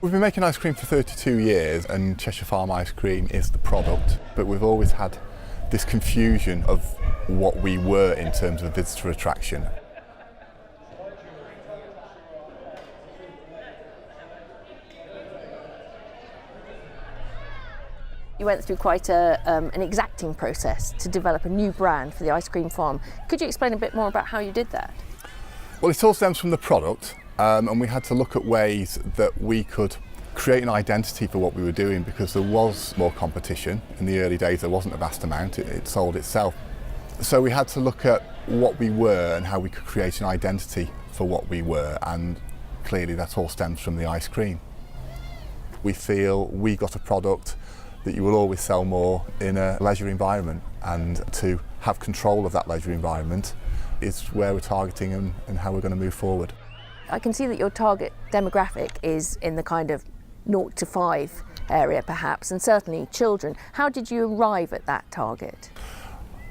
We've been making ice cream for 32 years and Cheshire Farm ice cream is the product, but we've always had this confusion of what we were in terms of visitor attraction. You went through quite an exacting process to develop a new brand for the ice cream farm. Could you explain a bit more about how you did that? Well, it all stems from the product, and we had to look at ways that we could create an identity for what we were doing, because there was more competition. In the early days there wasn't a vast amount, it sold itself. So we had to look at what we were and how we could create an identity for what we were, and clearly that all stems from the ice cream. We feel we got a product that you will always sell more in a leisure environment, and to have control of that leisure environment is where we're targeting and how we're going to move forward. I can see that your target demographic is in the kind of 0 to 5 area perhaps, and certainly children. How did you arrive at that target?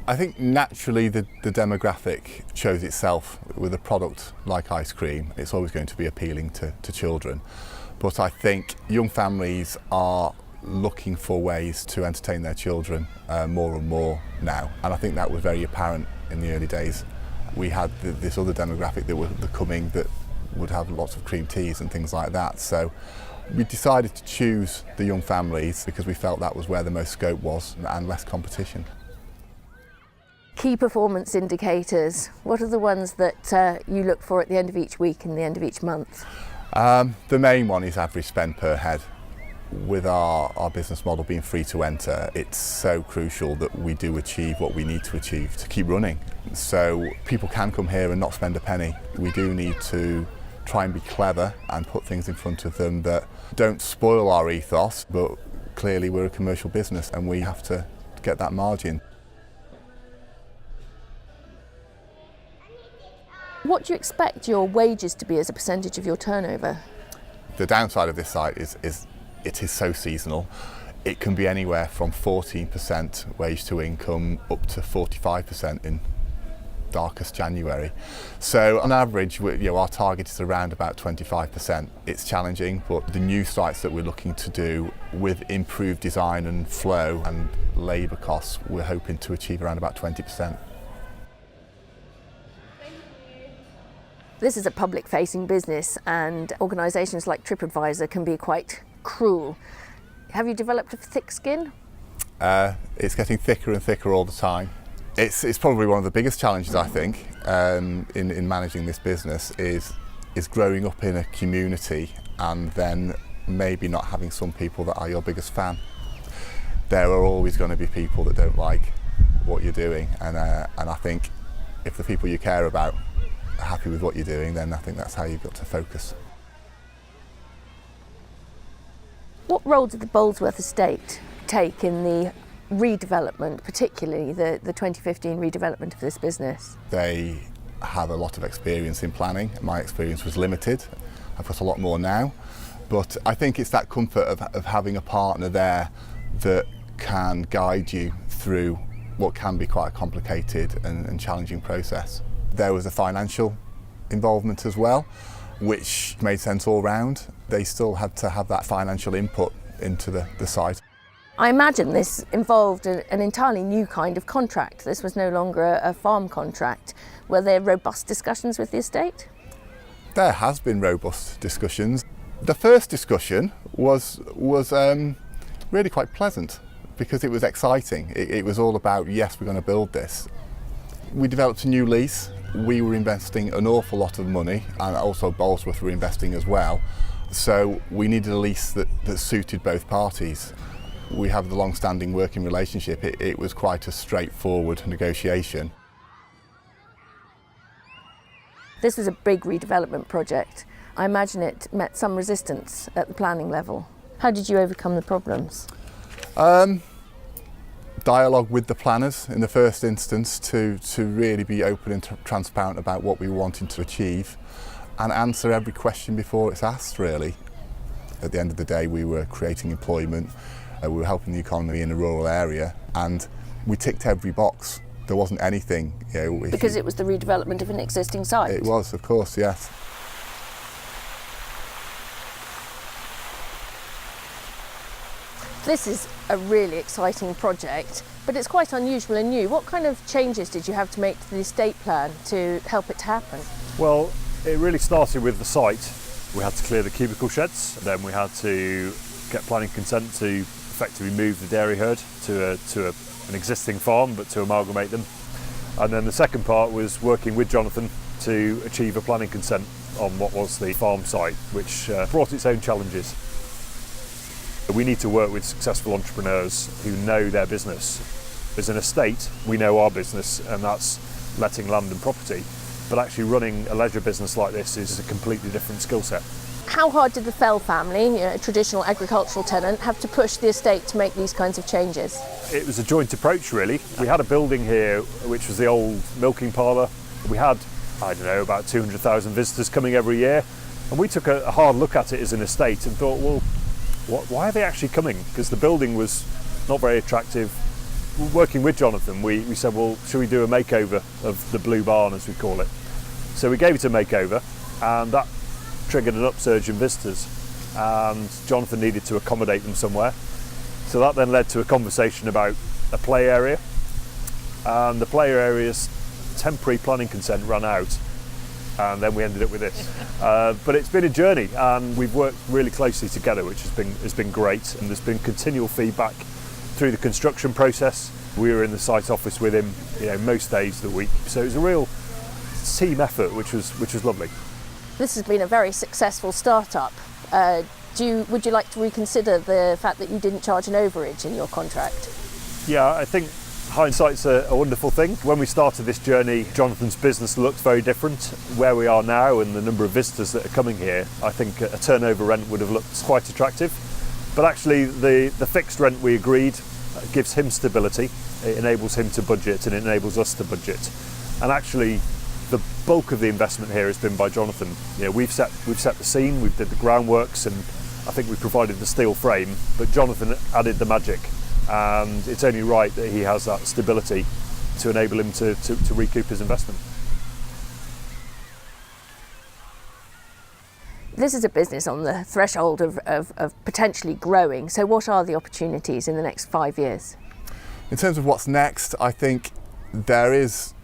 I think naturally the demographic shows itself with a product like ice cream. It's always going to be appealing to children, but I think young families are looking for ways to entertain their children more and more now, and I think that was very apparent in the early days. We had this other demographic that were coming that would have lots of cream teas and things like that, so we decided to choose the young families because we felt that was where the most scope was and less competition. Key performance indicators, what are the ones that you look for at the end of each week and the end of each month? The main one is average spend per head. With our business model being free to enter, it's so crucial that we do achieve what we need to achieve to keep running. So people can come here and not spend a penny. We do need to try and be clever and put things in front of them that don't spoil our ethos, but clearly we're a commercial business and we have to get that margin. What do you expect your wages to be as a percentage of your turnover? The downside of this site is it is so seasonal. It can be anywhere from 14% wage to income up to 45% in darkest January. So on average, our target is around about 25%. It's challenging, but the new sites that we're looking to do with improved design and flow and labour costs, we're hoping to achieve around about 20%. This is a public-facing business, and organisations like TripAdvisor can be quite cruel. Have you developed a thick skin? It's getting thicker and thicker all the time. It's probably one of the biggest challenges, I think, in managing this business is growing up in a community and then maybe not having some people that are your biggest fan. There are always going to be people that don't like what you're doing, and I think if the people you care about are happy with what you're doing, then I think that's how you've got to focus. What role did the Bolesworth estate take in the redevelopment, particularly the 2015 redevelopment of this business? They have a lot of experience in planning. My experience was limited. I've got a lot more now, but I think it's that comfort of having a partner there that can guide you through what can be quite a complicated and challenging process. There was a financial involvement as well, which made sense all round. They still had to have that financial input into the site. I imagine this involved an entirely new kind of contract. This was no longer a farm contract. Were there robust discussions with the estate? There has been robust discussions. The first discussion was really quite pleasant because it was exciting. It was all about, yes, we're going to build this. We developed a new lease. We were investing an awful lot of money, and also Bolesworth were investing as well. So we needed a lease that suited both parties. We have the long-standing working relationship. It was quite a straightforward negotiation. This was a big redevelopment project. I imagine it met some resistance at the planning level. How did you overcome the problems? Dialogue with the planners in the first instance to really be open and transparent about what we were wanting to achieve and answer every question before it's asked, really. At the end of the day, we were creating employment, we were helping the economy in a rural area, and we ticked every box. There wasn't anything, Because it was the redevelopment of an existing site? It was, of course, yes. This is a really exciting project, but it's quite unusual and new. What kind of changes did you have to make to the estate plan to help it to happen? Well, it really started with the site. We had to clear the cubicle sheds, then we had to get planning consent to effectively move the dairy herd to an existing farm, but to amalgamate them. And then the second part was working with Jonathan to achieve a planning consent on what was the farm site, which brought its own challenges. We need to work with successful entrepreneurs who know their business. As an estate, we know our business, and that's letting land and property. But actually running a leisure business like this is a completely different skill set. How hard did the Fell family, a traditional agricultural tenant, have to push the estate to make these kinds of changes? It was a joint approach, really. We had a building here which was the old milking parlour. We had, about 200,000 visitors coming every year, and we took a hard look at it as an estate and thought, well, why are they actually coming? Because the building was not very attractive. Working with Jonathan, we said, well, should we do a makeover of the Blue Barn, as we call it? So we gave it a makeover, and that triggered an upsurge in visitors, and Jonathan needed to accommodate them somewhere. So that then led to a conversation about a play area, and the play area's temporary planning consent ran out, and then we ended up with this. But it's been a journey, and we've worked really closely together, which has been great, and there's been continual feedback through the construction process. We were in the site office with him, most days of the week. So it was a real team effort, which was lovely. This has been a very successful startup. Would you like to reconsider the fact that you didn't charge an overage in your contract? Yeah, I think hindsight's a wonderful thing. When we started this journey, Jonathan's business looked very different. Where we are now and the number of visitors that are coming here, I think a turnover rent would have looked quite attractive. But actually the fixed rent we agreed gives him stability, it enables him to budget, and it enables us to budget. And actually the bulk of the investment here has been by Jonathan. We've set the scene, we've did the groundworks, and I think we provided the steel frame, but Jonathan added the magic, and it's only right that he has that stability to enable him to recoup his investment. This is a business on the threshold of potentially growing, so what are the opportunities in the next 5 years? In terms of what's next, I think there is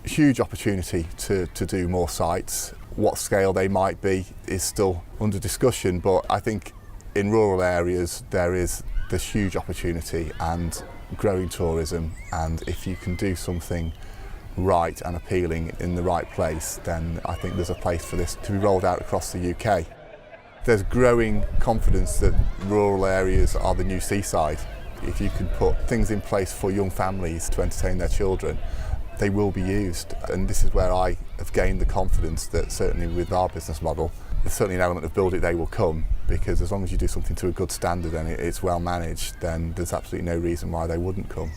huge opportunity to do more sites. What scale they might be is still under discussion, but I think in rural areas there's huge opportunity and growing tourism, and if you can do something right and appealing in the right place, then I think there's a place for this to be rolled out across the UK. There's growing confidence that rural areas are the new seaside. If you can put things in place for young families to entertain their children, they will be used, and this is where I have gained the confidence that certainly with our business model there's certainly an element of build it they will come, because as long as you do something to a good standard and it's well managed, then there's absolutely no reason why they wouldn't come.